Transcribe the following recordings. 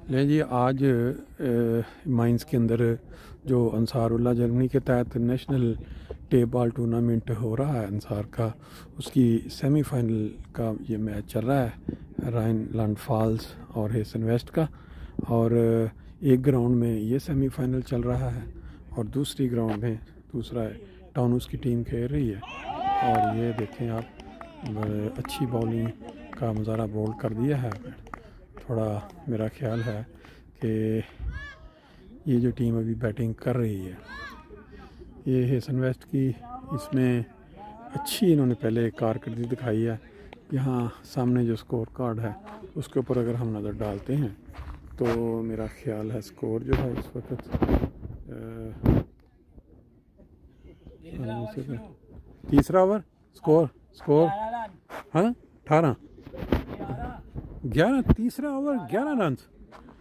ले जी आज माइंस के अंदर जो अंसारुल्लाह जर्मनी के तहत नेशनल टेप बॉल टूर्नामेंट हो रहा है अंसार का, उसकी सेमीफाइनल का ये मैच चल रहा है राइनलैंड फॉल्स और हेसन वेस्ट का। और एक ग्राउंड में ये सेमीफाइनल चल रहा है और दूसरी ग्राउंड में दूसरा टाउनस की टीम खेल रही है। और ये देखें आप, अच्छी बॉलिंग का मुजाहरा बोल कर दिया है। थोड़ा मेरा ख्याल है कि ये जो टीम अभी बैटिंग कर रही है ये हेसन वेस्ट की, इसमें अच्छी इन्होंने पहले कारकर्दगी दिखाई है। यहाँ सामने जो स्कोर कार्ड है उसके ऊपर अगर हम नज़र डालते हैं तो मेरा ख्याल है स्कोर जो है इस वक्त तीसरा ओवर स्कोर हाँ 18 11 तीसरा ओवर 11 रन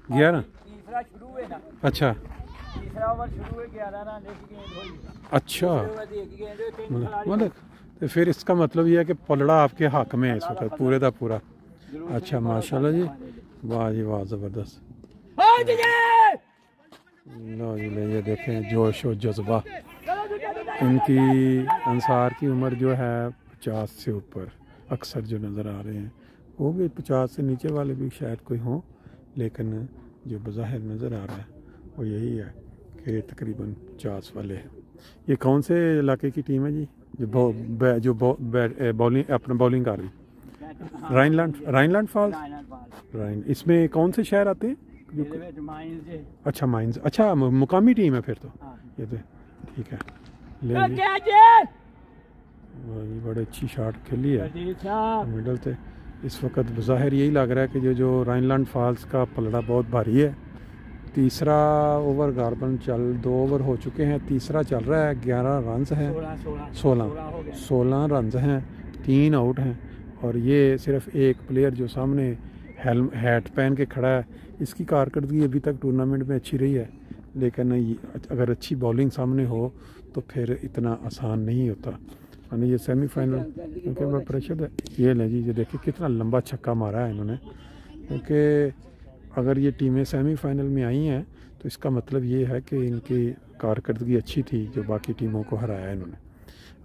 11 तीसरा शुरू है ना। अच्छा तीसरा ओवर शुरू है 11 रन एक गेंद हुई। अच्छा मतलब तो फिर इसका मतलब ये है कि पलड़ा आपके हक में है इस वक्त पूरे का पूरा। अच्छा माशाल्लाह जी, वाह जी वाह, ज़बरदस्त। लो जी ले ये देखें जोश और जज्बा। इनकी अंसार की उम्र जो है 50 से ऊपर अक्सर जो नज़र आ रहे हैं वो भी 50 से नीचे वाले भी शायद कोई हों, लेकिन जो बज़ाहिर नज़र आ रहा है वो यही है कि तकरीबन 50 वाले हैं। ये कौन से इलाके की टीम है जी जो बॉलिंग अपना बॉलिंग कर रही? Rhineland false. राइन इसमें कौन से शहर आते हैं? अच्छा माइंस, अच्छा मुकामी टीम है फिर तो ये तो ठीक है। ले ये बड़े अच्छी शॉट खेली है मिडल से। इस वक्त बज़ाहिर यही लग रहा है कि जो राइनलैंड फॉल्स का पलड़ा बहुत भारी है। तीसरा ओवर गार्बन 2 ओवर हो चुके हैं, तीसरा चल रहा है। 11 रन्स हैं, 16 रन्स हैं, 3 आउट हैं। और ये सिर्फ एक प्लेयर जो सामने हैट पहन के खड़ा है, इसकी कारकर्दगी अभी तक टूर्नामेंट में अच्छी रही है, लेकिन अगर अच्छी बॉलिंग सामने हो तो फिर इतना आसान नहीं होता। यानी ये सेमीफाइनल क्योंकि बड़ा प्रेशर है। ये ले जी, ये देखिए कितना लंबा छक्का मारा है इन्होंने। क्योंकि अगर ये टीमें सेमीफाइनल में आई हैं तो इसका मतलब ये है कि इनकी कारकर्दगी अच्छी थी जो बाकी टीमों को हराया इन्होंने।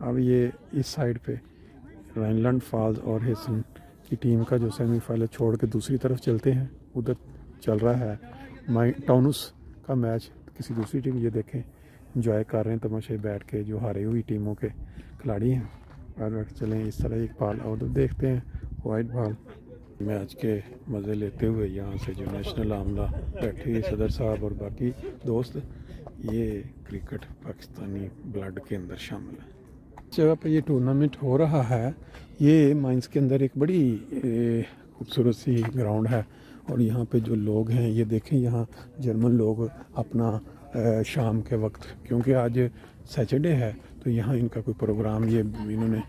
अब ये इस साइड पे राइनलैंड फॉल्स और हेसन की टीम का जो सेमीफाइनल छोड़ के दूसरी तरफ चलते हैं, उधर चल रहा है टाउनस का मैच। किसी दूसरी टीम ये देखें इंजॉय कर रहे हैं तमाशे बैठ के, जो हारी हुई टीमों के खिलाड़ी हैं। और चलें इस तरह एक बॉल और देखते हैं वाइट बॉल मैच के मज़े लेते हुए। यहाँ से जो नेशनल आमला बैठे सदर साहब और बाकी दोस्त, ये क्रिकेट पाकिस्तानी ब्लड के अंदर शामिल है। जगह पे ये टूर्नामेंट हो रहा है, ये माइंस के अंदर एक बड़ी खूबसूरत सी ग्राउंड है। और यहाँ पे जो लोग हैं ये देखें, यहाँ जर्मन लोग अपना शाम के वक्त, क्योंकि आज सैटरडे है तो यहाँ इनका कोई प्रोग्राम, ये इन्होंने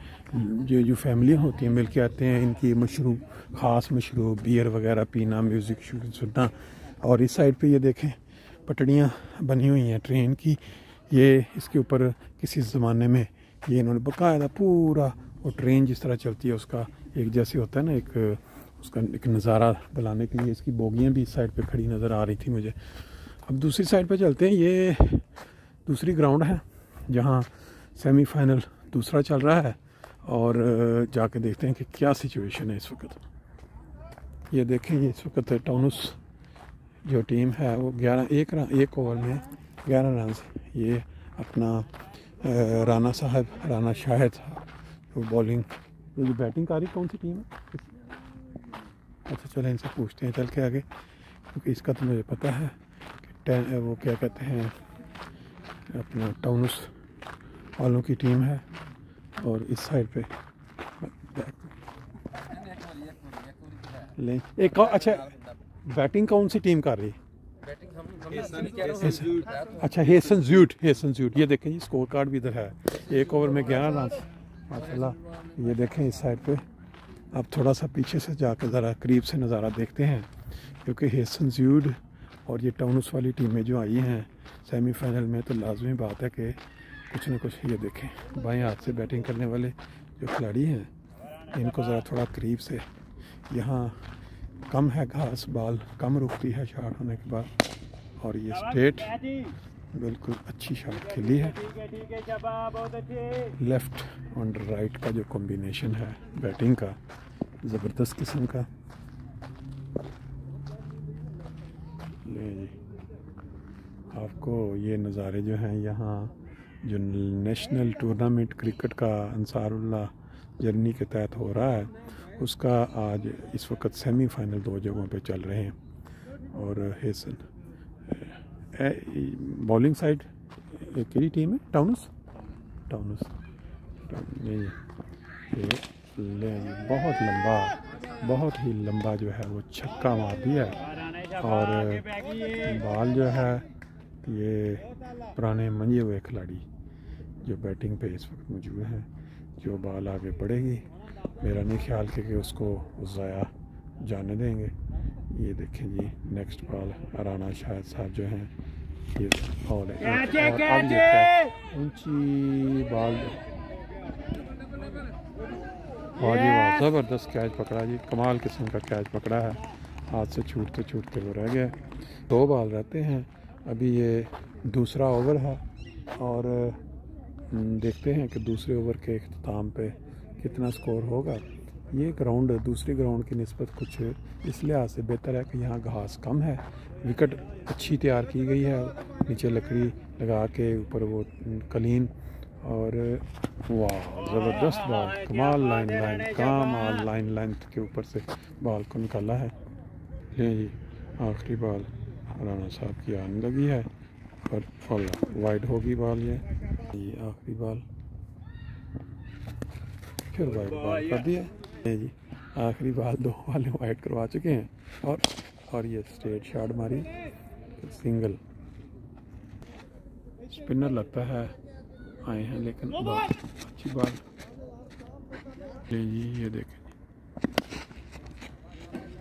जो फैमिलियाँ होती हैं मिल के आते हैं, इनकी मशरूब ख़ास मशरूब बियर वगैरह पीना, म्यूज़िक सुनना। और इस साइड पे ये देखें पटड़ियाँ बनी हुई हैं ट्रेन की। ये इसके ऊपर किसी ज़माने में ये इन्होंने बकायदा पूरा वो ट्रेन जिस तरह चलती है उसका एक जैसे होता है ना, एक उसका एक नज़ारा दिलाने के लिए इसकी बोगियाँ भी इस साइड पे खड़ी नज़र आ रही थी मुझे। अब दूसरी साइड पे चलते हैं। ये दूसरी ग्राउंड है जहाँ सेमीफाइनल दूसरा चल रहा है और जाके देखते हैं कि क्या सिचुएशन है इस वक्त। ये देखें ये इस वक्त टाउनस जो टीम है वो 1 ओवर में 11 रन। ये अपना राना शाहिद जो बॉलिंग जो बैटिंग कर रही, कौन सी टीम है? अच्छा चलें इनसे पूछते हैं चल के आगे, क्योंकि इसका तो मुझे पता है कि वो क्या कहते हैं अपना टाउनस वालों की टीम है। और इस साइड पे ले एक अच्छा बैटिंग कौन सी टीम कर रही है? अच्छा हेसन ज़्यूट। ये देखें जी स्कोर कार्ड भी इधर है। 1 ओवर में 11 रन माशाल्लाह। ये देखें इस साइड पे। अब थोड़ा सा पीछे से जाकर ज़रा करीब से नज़ारा देखते हैं, क्योंकि हेसन ज़्यूट और ये टाउनस वाली टीमें जो आई हैं सेमीफाइनल में, तो लाजमी बात है कि कुछ न कुछ। ये देखें बाएं हाथ से बैटिंग करने वाले जो खिलाड़ी हैं इनको ज़रा थोड़ा करीब से यहाँ कम है घास, बाल कम रुकती है शॉट होने के बाद। और ये स्ट्रेट बिल्कुल अच्छी शॉट खेली है। लेफ़्ट और राइट का जो कॉम्बिनेशन है बैटिंग का, ज़बरदस्त किस्म का। ले जी, आपको ये नज़ारे जो हैं यहाँ जो नेशनल टूर्नामेंट क्रिकेट का अंसारुल्लाह जर्नी के तहत हो रहा है, उसका आज इस वक्त सेमीफाइनल 2 जगहों पे चल रहे हैं। और हेसन बॉलिंग साइड किसी टीम है टाउनस नहीं, ये बहुत ही लंबा जो है वो छक्का मार दिया है। और बाल जो है ये पुराने मंजे हुए खिलाड़ी जो बैटिंग पे इस वक्त मौजूद हैं, जो बाल आगे बढ़ेगी, मेरा नहीं ख्याल कि उसको ज़ाया जाने देंगे। ये देखें जी, नेक्स्ट बॉल राना शाहिद साहब जो हैं ये और ऊंची बॉल, वाह जी वाह, ज़बरदस्त कैच पकड़ा जी, कमाल किस्म का कैच पकड़ा है, हाथ से छूटते वो रह गया। 2 बॉल रहते हैं, अभी ये दूसरा ओवर है और देखते हैं कि दूसरे ओवर के अख्ताम पे कितना स्कोर होगा। ये ग्राउंड दूसरी ग्राउंड की निस्बत कुछ इस लिहाज से बेहतर है कि यहाँ घास कम है, विकेट अच्छी तैयार की गई है, नीचे लकड़ी लगा के ऊपर वो कलीन, और वाह ज़बरदस्त बॉल, कमाल लाइन के ऊपर से बॉल को निकाला है। ले जी, आखिरी बॉल राना साहब की आने लगी है और वाइड होगी बॉल, ये आखिरी बॉल फिर वाइड बॉल कर दिया जी। आखिरी बॉल 2 वाले वाइड करवा चुके हैं और ये स्ट्रेट शॉट मारी, सिंगल। स्पिनर लगता है आए हैं, लेकिन बहुत अच्छी बॉल जी। ये देखें,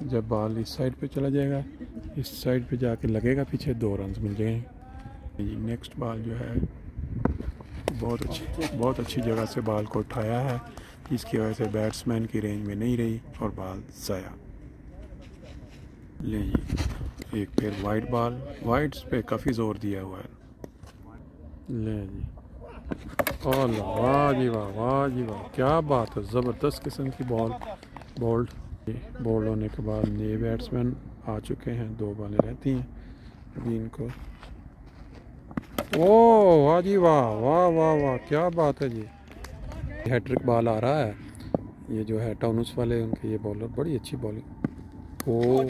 जब बॉल इस साइड पे चला जाएगा, इस साइड पे जाके लगेगा पीछे, 2 रन मिल जाएंगे जी। नेक्स्ट बॉल जो है बहुत अच्छी जगह से बॉल को उठाया है, इसकी वजह से बैट्समैन की रेंज में नहीं रही और बॉल ज़ाया। ले जी, एक फिर वाइड बॉल, वाइड्स पे काफ़ी ज़ोर दिया हुआ है। ले जी, और वाह जी वाह, क्या बात है, ज़बरदस्त किस्म की बॉल बोल्ड होने के बाद नए बैट्समैन आ चुके हैं, 2 बॉलें रहती हैं अभी इनको। ओह वाह जी वाह, क्या बात है जी, हैट्रिक बॉल आ रहा है। ये जो है टाउनस वाले उनके ये बॉलर बड़ी अच्छी बॉलिंग। ओह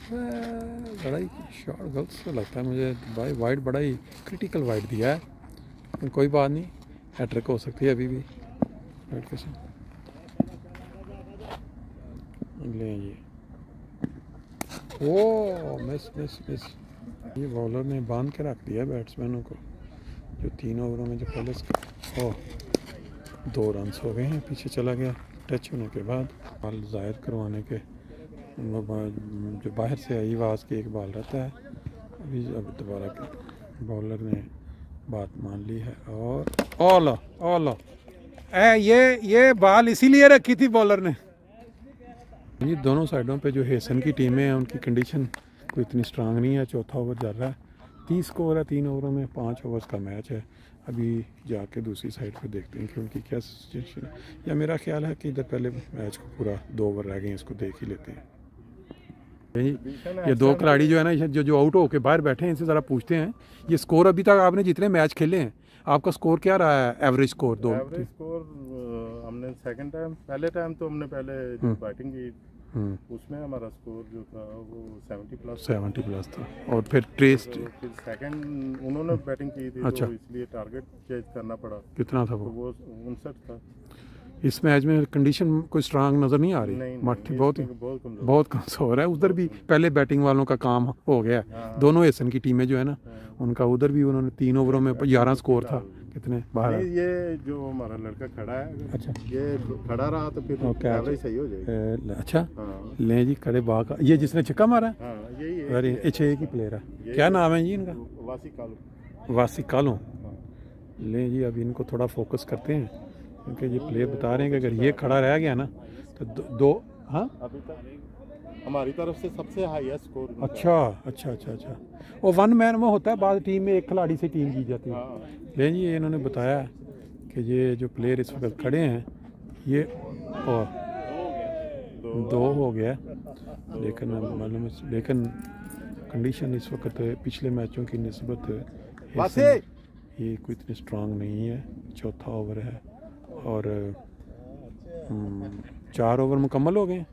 बड़ा ही शॉट गलत से लगता है मुझे भाई, वाइड बड़ा ही क्रिटिकल वाइड दिया है, लेकिन कोई बात नहीं, हैट्रिक हो सकती है अभी भी। ले ये ओ मिस, ये बॉलर ने बांध के रख दिया बैट्समैनों को, जो 3 ओवरों में जो पहले 2 रन हो गए हैं, पीछे चला गया टच होने के बाद। बॉल जायद करवाने के जो बाहर से आई आवाज़ की एक बॉल रहता है, अब दोबारा बॉलर ने बात मान ली है और ओला ये बॉल इसीलिए रखी थी बॉलर ने। ये दोनों साइडों पे जो हेसन की टीमें हैं उनकी कंडीशन कोई इतनी स्ट्रांग नहीं है। चौथा ओवर चल रहा है, 30 स्कोर है, 3 ओवरों में 5 ओवर्स का मैच है। अभी जाके दूसरी साइड पे देखते हैं कि उनकी क्या सिचुएशन है, या मेरा ख्याल है कि इधर पहले मैच को पूरा 2 ओवर रह गए हैं, इसको देख ही लेते हैं। ये 2 खिलाड़ी जो है ना, जो आउट होके बाहर बैठे हैं, इनसे ज़रा पूछते हैं ये स्कोर अभी तक आपने जितने मैच खेले हैं आपका स्कोर क्या रहा है? एवरेज स्कोर एवरेज स्कोर हमने पहले टाइम तो हमने जो बैटिंग की उसमें हमारा स्कोर जो था वो 70 प्लस था, और फिर टेस्ट फिर सेकंड उन्होंने बैटिंग की थी। अच्छा, तो इसलिए टारगेट चेंज करना पड़ा। कितना था वो? 59 था। इस मैच में कंडीशन कोई स्ट्रांग नज़र नहीं आ रही, मट्टी बहुत कमज़ोर है। उधर भी पहले बैटिंग वालों का काम हो गया। दोनों एसन की टीमें जो है ना, उनका उधर भी उन्होंने 3 ओवरों में 11 स्कोर था। कितने बाहर? ये जो हमारा लड़का खड़ा है, अच्छा, ये खड़ा रहा तो फिर एवरेज सही हो जाएगी। अच्छा, ले जी, खड़े बाग, ये जिसने छक्का मारा है, अरे अच्छा एक ही प्लेयर है, क्या नाम है जी इनका? वासी कालो। ले जी, अभी इनको थोड़ा फोकस करते हैं, क्योंकि ये प्लेयर बता रहे हैं कि अगर ये खड़ा रह गया ना तो 2 हाँ हमारी तरफ से सबसे हाईएस्ट स्कोर। अच्छा अच्छा अच्छा अच्छा, वो वन मैन वो होता है, बाद टीम में एक खिलाड़ी से टीम की जाती है। हाँ। लेकिन ये इन्होंने बताया कि ये जो प्लेयर इस वक्त खड़े हैं ये दो हो गया, लेकिन मालूम लेकिन कंडीशन इस वक्त पिछले मैचों की निस्बत ये कोई इतनी स्ट्रांग नहीं है। चौथा ओवर है और 4 ओवर मुकम्मल हो गए।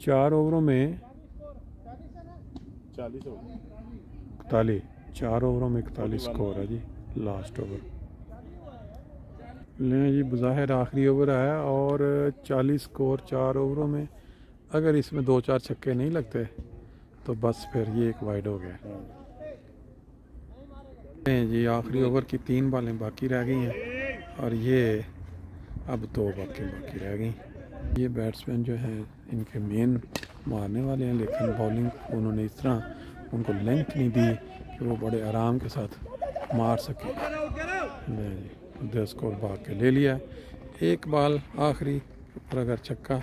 4 ओवरों में 41, 4 ओवरों में 41 स्कोर है जी। लास्ट ओवर लें जी, बज़ाहिर आखिरी ओवर है और 40 स्कोर 4 ओवरों में। अगर इसमें 2-4 छक्के नहीं लगते तो बस फिर ये एक वाइड हो गया जी। आखिरी ओवर की 3 बॉलें बाकी रह गई हैं और ये अब 2 बाकी रह गई। ये बैट्समैन जो हैं इनके मेन मारने वाले हैं, लेकिन बॉलिंग उन्होंने इस तरह उनको लेंथ नहीं दी कि वो बड़े आराम के साथ मार सके। नहीं, 10 स्कोर भाग के ले लिया। एक बॉल आखिरी पर अगर छक्का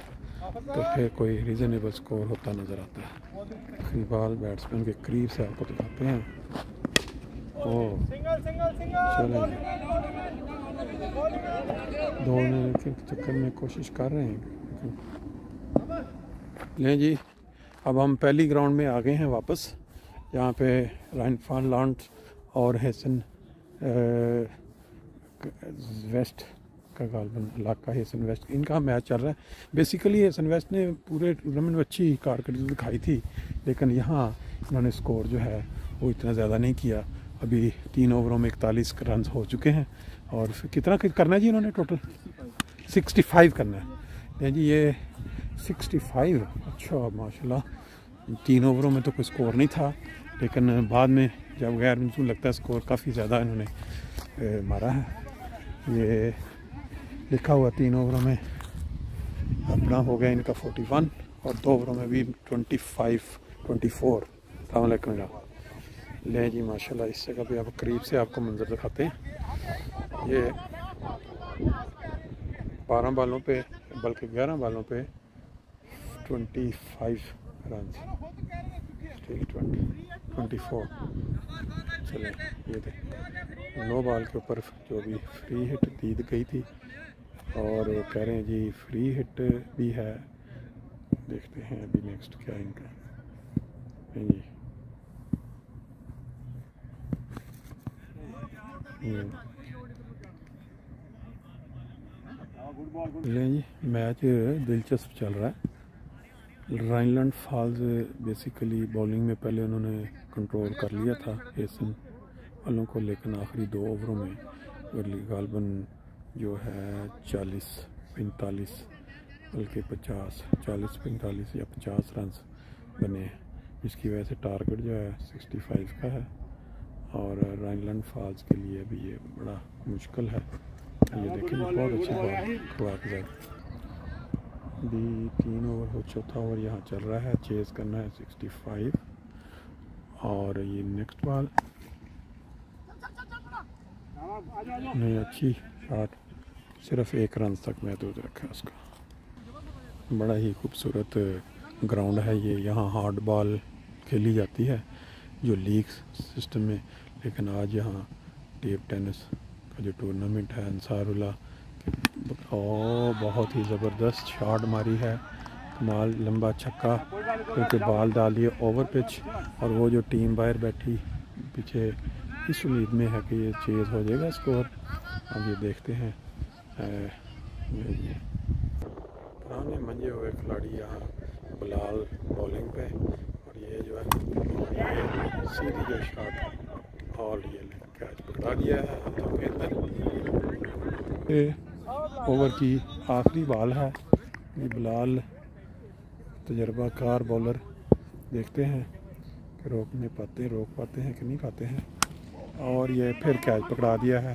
तो फिर कोई रीज़नेबल स्कोर होता नज़र आता है। आखिरी बॉल बैट्समैन के करीब से आपको दिखाते हैं। ओह चलें, 2 के चक्कर में कोशिश कर रहे हैं। लें जी, अब हम पहली ग्राउंड में आ गए हैं वापस, यहाँ पे राइन लॉन्ट और हेसन वेस्ट का गालबन इलाका, हेसन वेस्ट इनका मैच चल रहा है। बेसिकली हेसन वेस्ट ने पूरे टूर्नामेंट में अच्छी कारकर्दगी दिखाई थी, लेकिन यहाँ इन्होंने स्कोर जो है वो इतना ज़्यादा नहीं किया। अभी 3 ओवरों में 41 रन हो चुके हैं और फिर कितना करना है जी इन्होंने? टोटल 65 करना है जी। ये 65, अच्छा माशाल्लाह। 3 ओवरों में तो कोई स्कोर नहीं था, लेकिन बाद में जब गैर मुझे लगता है स्कोर काफ़ी ज़्यादा इन्होंने मारा है। ये लिखा हुआ 3 ओवरों में अपना हो गया इनका 41 और 2 ओवरों में भी 24। सलामुअलैकुम ले जी, माशाल्लाह। इस जगह पे आप करीब से आपको मंजर दिखाते हैं। ये 12 बालों पे, बल्कि 11 बालों पे 25 रन, 24। चले ये थे 9 बॉल के ऊपर जो भी फ्री हिट दी गई थी और कह रहे हैं जी फ्री हिट भी है। देखते हैं अभी नेक्स्ट क्या इनका जी। लें जी, मैच दिलचस्प चल रहा है। राइनलैंड फॉल्स बेसिकली बॉलिंग में पहले उन्होंने कंट्रोल कर लिया था हेसन वालों को, लेकिन आखिरी 2 ओवरों में गालबन जो है 40-45 बल्कि 40-45 या 50 रन बने, जिसकी वजह से टारगेट जो है 65 का है और राइनलैंड फॉल्स के लिए भी ये बड़ा मुश्किल है। ये देखें बहुत अच्छी बॉल खुराक है। अभी 3 ओवर हो, चौथा ओवर यहाँ चल रहा है। चेज़ करना है 65 और ये नेक्स्ट बॉल नहीं, अच्छी शॉट, सिर्फ 1 रन तक महदूद रखा है उसका। बड़ा ही खूबसूरत ग्राउंड है ये, यहाँ हार्ड बॉल खेली जाती है जो लीग सिस्टम में, लेकिन आज यहाँ टेप टेनिस का जो टूर्नामेंट है अंसारुल्लाह, बहुत ही ज़बरदस्त शॉट मारी है, कमाल लंबा छक्का, क्योंकि बॉल डाल दिए ओवर पिच और वो जो टीम बाहर बैठी पीछे इस उम्मीद में है कि ये चेज़ हो जाएगा स्कोर। अब ये देखते हैं। पुराने मंजे हुए खिलाड़ी यहाँ बिलाल बॉलिंग पे और ये जो है ये सीधी जो शॉट और ये कैच पकड़ा दिया है हाथों के अंदर। ओवर की आखिरी बॉल है। ये बिलाल तजर्बाकार बॉलर, देखते हैं कि रोक पाते हैं कि नहीं पाते हैं। और ये फिर कैच पकड़ा दिया है,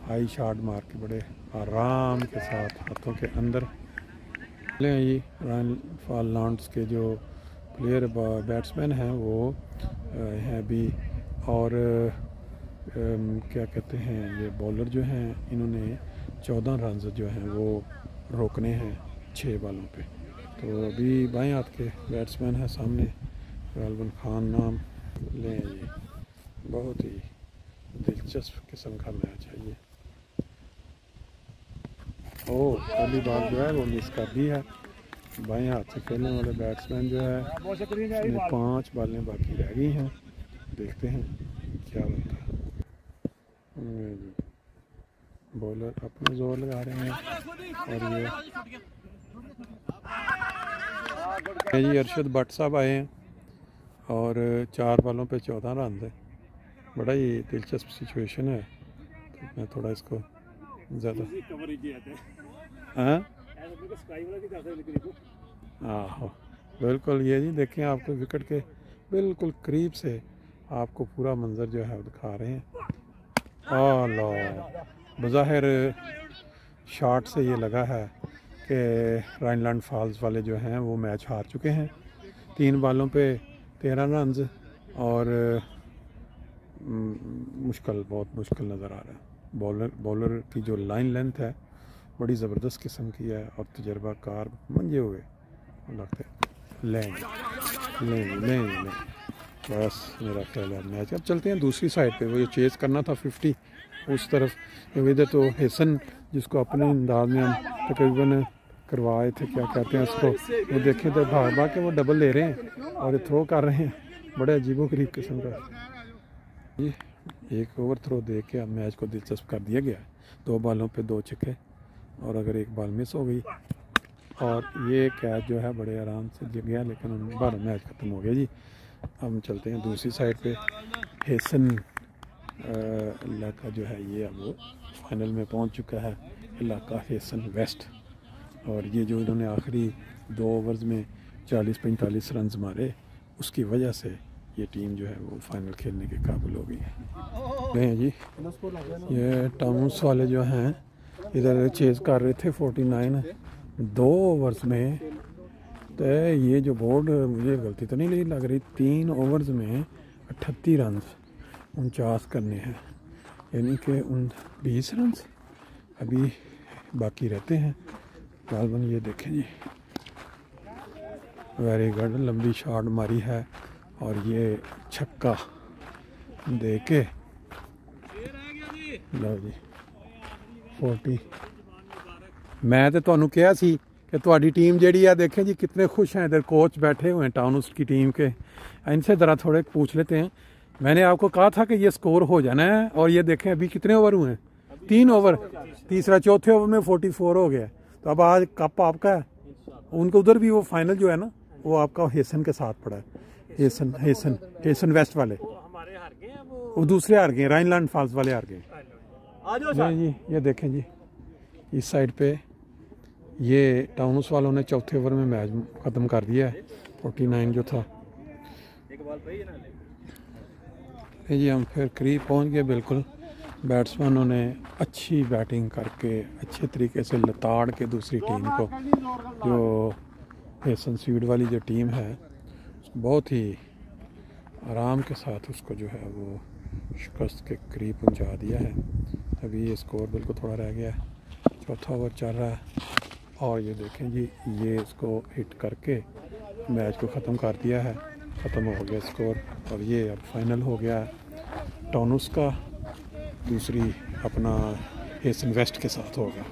हाई शॉट मार के बड़े आराम के साथ हाथों के अंदर। ये राइनलैंड लॉन्ड्स के जो प्लेयर बैट्समैन हैं वो हैं अभी, और क्या कहते हैं ये बॉलर जो हैं इन्होंने 14 रन जो हैं वो रोकने हैं 6 बॉलों पे। तो अभी बाएं हाथ के बैट्समैन है सामने, गालिबन खान नाम लें। ये बहुत ही दिलचस्प किस्म का मैच है ये। ओ पहली बाल जो है वो मिस कर दी है। बाएं हाथ से खेलने वाले बैट्समैन जो है 5 बालें बाकी रह गई हैं। देखते हैं क्या होता है। बॉलर अपना जोर लगा रहे हैं और ये जी अरशद भट्ट साहब आए हैं और 4 बालों पे 14 रन है। बड़ा ही दिलचस्प सिचुएशन है। तो मैं थोड़ा इसको ज़्यादा हाँ बिल्कुल ये जी देखें, आपको विकेट के बिल्कुल करीब से आपको पूरा मंजर जो है वो दिखा रहे हैं। बज़ाहिर शॉट से ये लगा है कि राइनलैंड फॉल्स वाले जो हैं वो मैच हार चुके हैं। 3 बालों पे 13 रन और बहुत मुश्किल नज़र आ रहा है। बॉलर की जो लाइन लेंथ है बड़ी ज़बरदस्त किस्म की है और तजर्बाकार मंजे हुए लगते लें बस मेरा ख्याल है मैच। अब चलते हैं दूसरी साइड पे। वो जो चेज़ करना था 50 उस तरफ इधर तो हेसन जिसको अपने अंदाज में हम तकरीबन करवाए थे, क्या कहते हैं उसको, वो देखें तो भाग के वो डबल ले रहे हैं और थ्रो कर रहे हैं। बड़े अजीबो गरीब किस्म का ये एक ओवर थ्रो दे के अब मैच को दिलचस्प कर दिया गया। 2 बालों पे 2 छक्के और अगर एक बाल मिस हो गई और ये कैच जो है बड़े आराम से गया, लेकिन बार मैच ख़त्म हो गया जी। हम चलते हैं दूसरी साइड पे। हेसन इलाका जो है ये अब वो फाइनल में पहुंच चुका है, इलाका हेसन वेस्ट। और ये जो इन्होंने आखिरी 2 ओवर्स में 40-45 रन मारे, उसकी वजह से ये टीम जो है वो फाइनल खेलने के काबिल हो गई है जी। ये टाउन्स वाले जो हैं इधर चेज़ कर रहे थे 49 2 ओवर्स में। तो ये जो बोर्ड, मुझे गलती तो नहीं लग रही, 3 ओवर्स में 38 रन 49 करने हैं, यानी कि 20 रन अभी बाकी रहते हैं। गालिबन ये देखें जी, वेरी गुड, लंबी शॉट मारी है और ये छक्का दे के लो जी 40। मैं तो तुहानू कहा सी कि तुहाडी टीम जेड़ी है, देखें जी कितने खुश हैं। इधर कोच बैठे हुए हैं टाउन्स की टीम के, इनसे ज़रा थोड़े पूछ लेते हैं। मैंने आपको कहा था कि ये स्कोर हो जाना है और ये देखें अभी कितने ओवर हुए हैं, 3 ओवर, तीसरा चौथे ओवर में 44 हो गया। तो अब आज कप आपका है। उनको उधर भी वो फाइनल जो है ना वो आपका हेसन के साथ पड़ा है। हेसन वेस्ट वाले वो दूसरे हार गए, राइनलैंड फॉल्स वाले हार गए जी। ये देखें जी इस साइड पे ये टाउन्स वालों ने चौथे ओवर में मैच ख़त्म कर दिया है। 49 जो था जी। हम फिर करीब पहुंच गए बिल्कुल। बैट्समैनों ने अच्छी बैटिंग करके अच्छे तरीके से लताड़ के दूसरी टीम को, जो हेसन स्वीड वाली जो टीम है, बहुत ही आराम के साथ उसको जो है वो शिकस्त के करीब पहुंचा दिया है। अभी ये स्कोर बिल्कुल थोड़ा रह गया है, चौथा ओवर चल रहा है और ये देखें जी ये इसको हिट करके मैच को ख़त्म कर दिया है। ख़त्म हो गया स्कोर और ये अब फाइनल हो गया टाउन्स का, दूसरी अपना हेसन वेस्ट के साथ होगा।